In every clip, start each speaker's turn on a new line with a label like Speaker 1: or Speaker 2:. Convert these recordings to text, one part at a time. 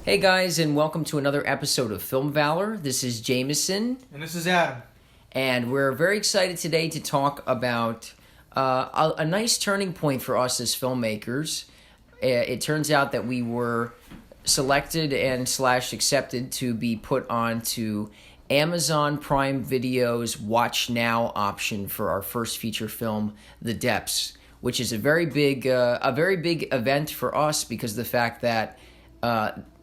Speaker 1: Hey guys, and welcome to another episode of Film Valor. This is Jameson,
Speaker 2: And this is Adam.
Speaker 1: and we're very excited today to talk about a nice turning point for us as filmmakers. It turns out that we were selected and / accepted to be put onto Amazon Prime Video's Watch Now option for our first feature film, The Depths, which is a very big event for us because of the fact that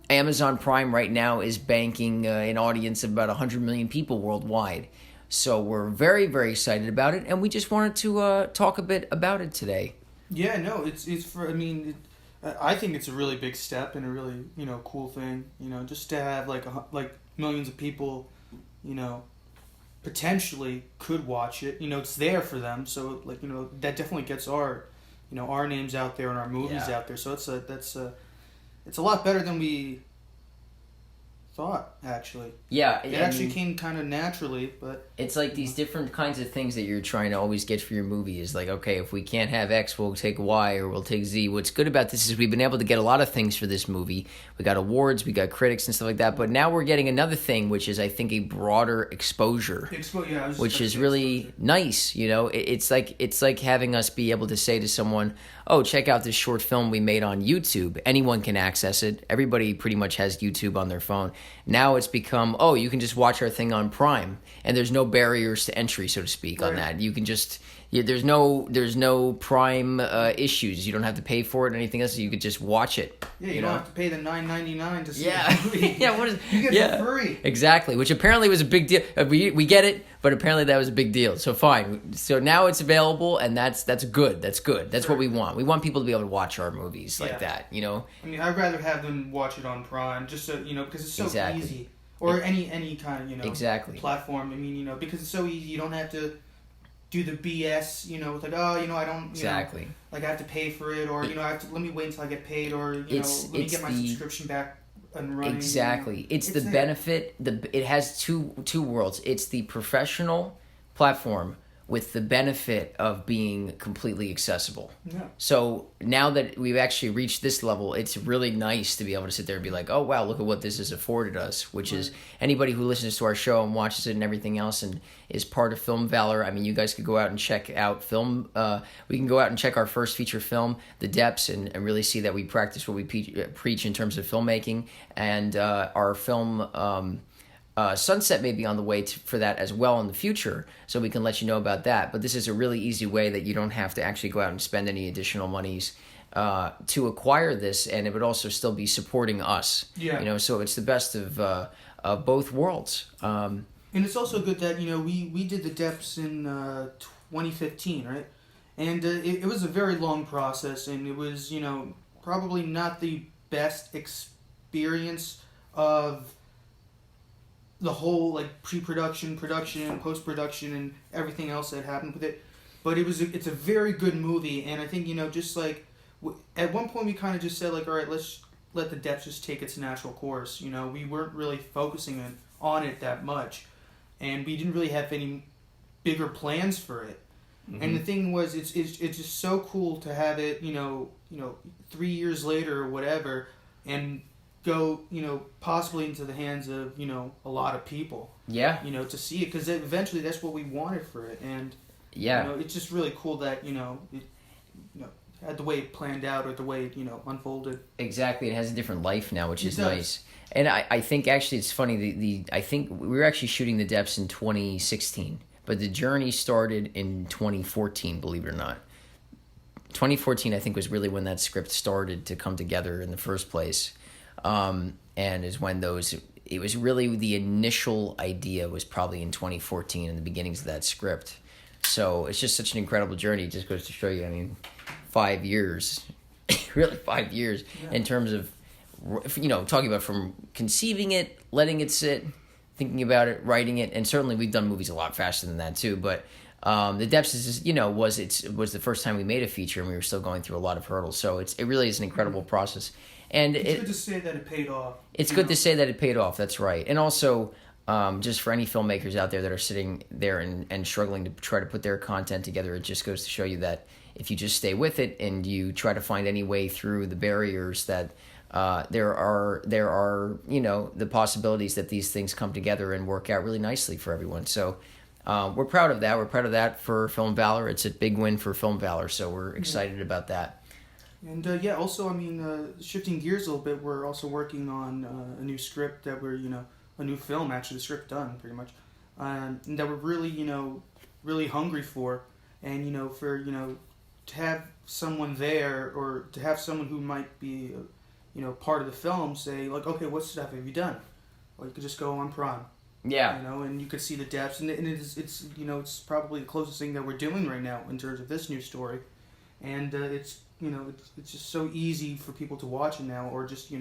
Speaker 1: Amazon Prime right now is banking an audience of about 100 million people worldwide. So we're very, very excited about it, and we just wanted to talk a bit about it today.
Speaker 2: Yeah, no, it's for. I mean, I think it's a really big step and a really cool thing. Just to have like millions of people, potentially could watch it. It's there for them. So that definitely gets our names out there and our movies out there. So it's a lot better than we thought, actually.
Speaker 1: Yeah,
Speaker 2: it actually came kind of naturally, but
Speaker 1: it's like these different kinds of things that you're trying to always get for your movie is like, okay, if we can't have X, we'll take Y or we'll take Z. What's good about this is we've been able to get a lot of things for this movie. We got awards, we got critics and stuff like that, but now we're getting another thing, which is I think a broader exposure, which is really nice. It's like having us be able to say to someone, oh, check out this short film we made on YouTube. Anyone can access it. Everybody pretty much has YouTube on their phone. Now it's become, oh, you can just watch our thing on Prime, and there's no barriers to entry, so to speak, on that. You can just, there's no Prime issues. You don't have to pay for it or anything else. You could just watch it.
Speaker 2: Yeah, you don't have to pay the $9.99 to see the movie. You get it for free.
Speaker 1: Exactly, which apparently was a big deal. We get it, but apparently that was a big deal. So fine. So now it's available, and that's good. That's good. That's what we want. We want people to be able to watch our movies like that.
Speaker 2: I mean, I'd rather have them watch it on Prime, just so because it's so easy, or any kind of platform. I mean, because it's so easy. You don't have to do the BS. With like, I don't. Like I have to pay for it, or I have to let me wait until I get paid, or let me get my subscription back and running.
Speaker 1: Exactly. It's the benefit. It has two worlds. It's the professional platform with the benefit of being completely accessible.
Speaker 2: Yeah.
Speaker 1: So now that we've actually reached this level, it's really nice to be able to sit there and be like, oh, wow, look at what this has afforded us, which is anybody who listens to our show and watches it and everything else and is part of Film Valor. I mean, you guys could go out and check out we can go out and check our first feature film, The Depths, and really see that we practice what we preach in terms of filmmaking. And our film Sunset may be on the way for that as well in the future, so we can let you know about that. But this is a really easy way that you don't have to actually go out and spend any additional monies to acquire this, and it would also still be supporting us.
Speaker 2: Yeah.
Speaker 1: So it's the best of both worlds.
Speaker 2: And it's also good that we did The Depths in 2015, right? And it was a very long process, and it was probably not the best experience of the whole pre-production, production, post-production, and everything else that happened with it. But it's a very good movie, and I think just at one point we kind of just said all right, let's let The Depths just take its natural course. We weren't really focusing on it that much, and we didn't really have any bigger plans for it. Mm-hmm. And the thing was, it's just so cool to have it 3 years later or whatever, and go possibly into the hands of a lot of people to see it, because eventually that's what we wanted for it. And it's just really cool that it had the way it planned out, or the way it unfolded.
Speaker 1: Exactly. It has a different life now, which is nice. And I think actually it's funny, I think we were actually shooting The Depths in 2016, but the journey started in 2014, believe it or not. 2014 I think was really when that script started to come together in the first place. And is when it was really the initial idea was probably in 2014 in the beginnings of that script. So it's just such an incredible journey. It just goes to show you, I mean, 5 years, really 5 years in terms of, talking about from conceiving it, letting it sit, thinking about it, writing it. And certainly we've done movies a lot faster than that too, but The Depths is, was the first time we made a feature, and we were still going through a lot of hurdles. So it really is an incredible process. And
Speaker 2: it's good to say that it paid off.
Speaker 1: It's good to say that it paid off. That's right. And also, just for any filmmakers out there that are sitting there and struggling to try to put their content together, it just goes to show you that if you just stay with it and you try to find any way through the barriers that there are the possibilities that these things come together and work out really nicely for everyone. So we're proud of that. We're proud of that for Film Valor. It's a big win for Film Valor, so we're excited about that.
Speaker 2: And also, I mean, shifting gears a little bit, we're also working on a new script that a new film, actually, the script done pretty much, and that we're really, really hungry for, and for to have someone there, or to have someone who might be, part of the film say like, okay, what stuff have you done? Or you could just go on Prime.
Speaker 1: Yeah.
Speaker 2: And you could see the depths, and it's probably the closest thing that we're doing right now in terms of this new story, and it's just so easy for people to watch it now, or just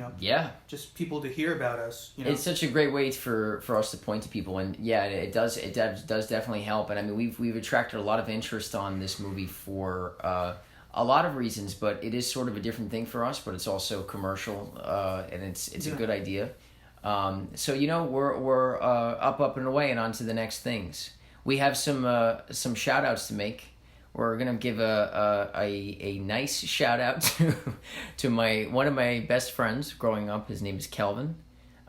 Speaker 2: just people to hear about us.
Speaker 1: It's such a great way for us to point to people, and it does definitely help. And I mean, we've attracted a lot of interest on this movie for a lot of reasons, but it is sort of a different thing for us. But it's also commercial, and it's a good idea. So we're up and away and on to the next things. We have some shout outs to make. We're gonna give a nice shout out to one of my best friends growing up. His name is Kelvin.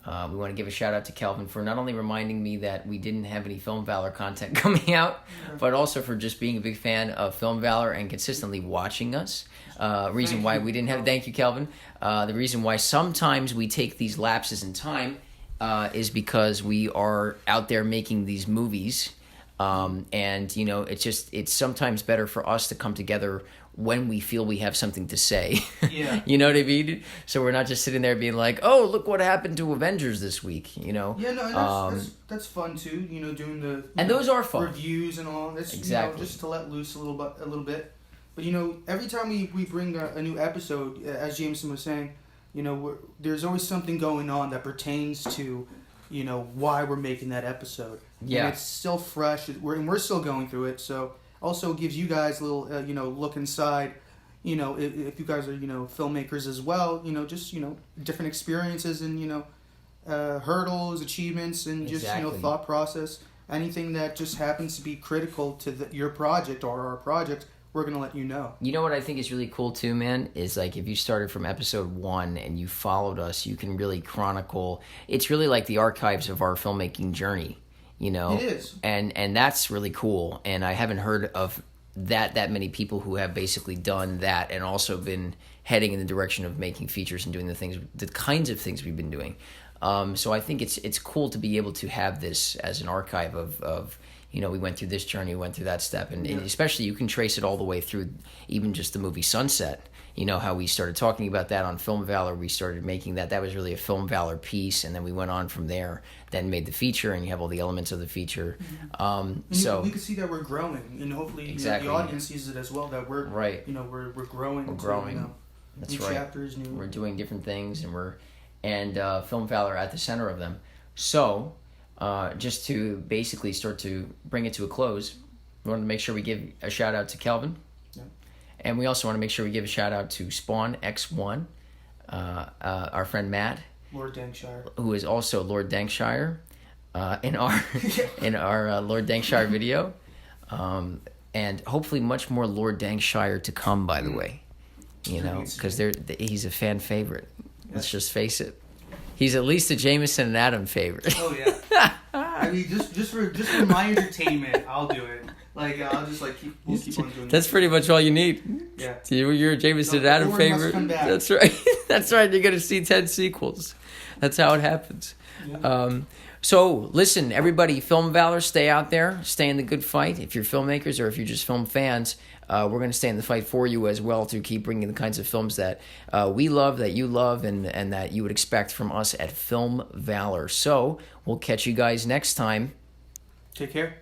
Speaker 1: We want to give a shout out to Kelvin for not only reminding me that we didn't have any Film Valor content coming out, but also for just being a big fan of Film Valor and consistently watching us. Reason why we didn't have. Thank you, Kelvin. The reason why sometimes we take these lapses in time is because we are out there making these movies. And it's sometimes better for us to come together when we feel we have something to say.
Speaker 2: Yeah.
Speaker 1: You know what I mean? So we're not just sitting there being like, oh, look what happened to Avengers this week,
Speaker 2: Yeah, no, that's fun too, doing the
Speaker 1: those are fun
Speaker 2: reviews and all. That's
Speaker 1: exactly.
Speaker 2: Just to let loose a little bit. But every time we bring a new episode, as Jameson was saying, there's always something going on that pertains to why we're making that episode.
Speaker 1: Yeah.
Speaker 2: And it's still fresh, we're still going through it, so also gives you guys a little, look inside, if you guys are, filmmakers as well, just, different experiences and, hurdles, achievements, and just,
Speaker 1: exactly.
Speaker 2: Thought process. Anything that just happens to be critical to your project or our project, we're going to let you know.
Speaker 1: You know what I think is really cool too, man, is like if you started from episode 1 and you followed us, you can really chronicle. It's really like the archives of our filmmaking journey, It
Speaker 2: is.
Speaker 1: And that's really cool. And I haven't heard of that many people who have basically done that and also been heading in the direction of making features and doing the kinds of things we've been doing. So I think it's cool to be able to have this as an archive of we went through this journey, we went through that step, and especially you can trace it all the way through even just the movie Sunset. How we started talking about that on Film Valor, we started making that was really a Film Valor piece, and then we went on from there, then made the feature, and you have all the elements of the feature. So
Speaker 2: we can see that we're growing, and hopefully
Speaker 1: exactly.
Speaker 2: The audience sees it as well, that we're
Speaker 1: right.
Speaker 2: We're growing.
Speaker 1: We're growing. That's
Speaker 2: new
Speaker 1: right.
Speaker 2: Chapters, new.
Speaker 1: We're doing different things, and Film Valor at the center of them. So. Just to basically start to bring it to a close, we want to make sure we give a shout out to Kelvin.
Speaker 2: Yeah.
Speaker 1: And we also want to make sure we give a shout out to Spawn X1, our friend Matt.
Speaker 2: Lord Dankshire.
Speaker 1: Who is also Lord Dankshire in our Lord Dankshire video. And hopefully much more Lord Dankshire to come, by the way. Because he's a fan favorite. Let's just face it. He's at least a Jameson and Adam favorite.
Speaker 2: Oh yeah. I mean, just for my entertainment, I'll do it. Like I'll just we'll keep on doing.
Speaker 1: That's pretty much all you need.
Speaker 2: Yeah.
Speaker 1: You're a Jameson and Adam favorite. That's right. That's right. You're gonna see 10 sequels. That's how it happens. Yeah. So listen, everybody, Film Valor, stay out there, stay in the good fight. If you're filmmakers or if you're just film fans, we're going to stay in the fight for you as well to keep bringing the kinds of films that we love, that you love, and that you would expect from us at Film Valor. So we'll catch you guys next time.
Speaker 2: Take care.